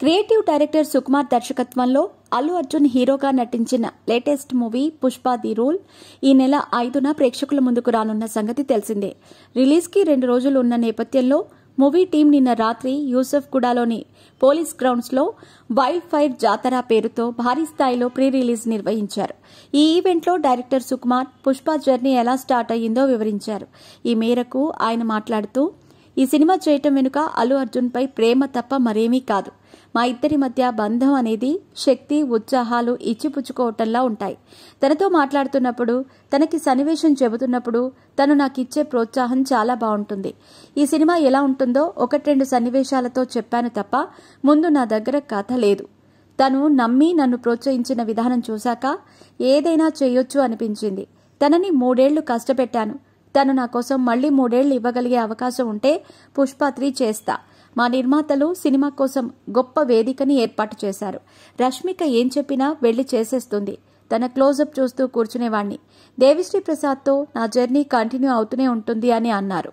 Creative director Sukumar దర్శకత్వంలో అల్లు అర్జున్ హీరోగా నటించిన latest movie Pushpa the rule ఈ నెల 5న ప్రేక్షకుల ముందుకు రానున్న సంగతి తెలిసిందే. రిలీజ్ కి 2 రోజులు ఉన్న నేపథ్యంలో మూవీ టీం నిన్న రాత్రి యూసఫ్గూడలోని పోలీస్ గ్రౌండ్స్ లో వైల్డ్ ఫైర్ జాతర పేరుతో భారీ స్థాయిలో ప్రీ రిలీజ్ నిర్వహించారు. ఈ ఈవెంట్లో డైరెక్టర్ సుకుమార్ పుష్ప జర్నీ ఎలా స్టార్ట్ అయ్యిందో వివరించారు. ఈ మేరకు ఆయన మాట్లాడుతూ, ఈ సినిమా చేయటం వెనుక అల్లు అర్జున్ పై ప్రేమ తప్ప మరేమీ కాదు. మా ఇద్దరి మధ్య బంధం అనేది శక్తి, ఉత్సాహాలు ఇచ్చిపుచ్చుకోవటంలా ఉంటాయి. తనతో మాట్లాడుతున్నప్పుడు, తనకి సన్నివేశం చెబుతున్నప్పుడు తను నాకిచ్చే ప్రోత్సాహం చాలా బాగుంటుంది. ఈ సినిమా ఎలా ఉంటుందో 1-2 సన్నివేశాలతో చెప్పాను తప్ప ముందు నా దగ్గర కథ లేదు. తను నమ్మి నన్ను ప్రోత్సహించిన విధానం చూశాక ఏదైనా చేయొచ్చు అనిపించింది. తనని 3 ఏళ్లు కష్టపెట్టాను. తను నా కోసం మళ్లీ 3 ఏళ్లు ఇవ్వగలిగే అవకాశం ఉంటే పుష్ప 3 చేస్తా. మా నిర్మాతలు సినిమా కోసం గొప్ప వేదికని ఏర్పాటు చేశారు. రష్మిక ఏం చెప్పినా వెళ్లి చేసేస్తుంది. తన క్లోజప్ చూస్తూ కూర్చునేవాణ్ణి. దేవిశ్రీ ప్రసాద్తో నా జర్నీ కంటిన్యూ అవుతూనే ఉంటుంది అని అన్నారు.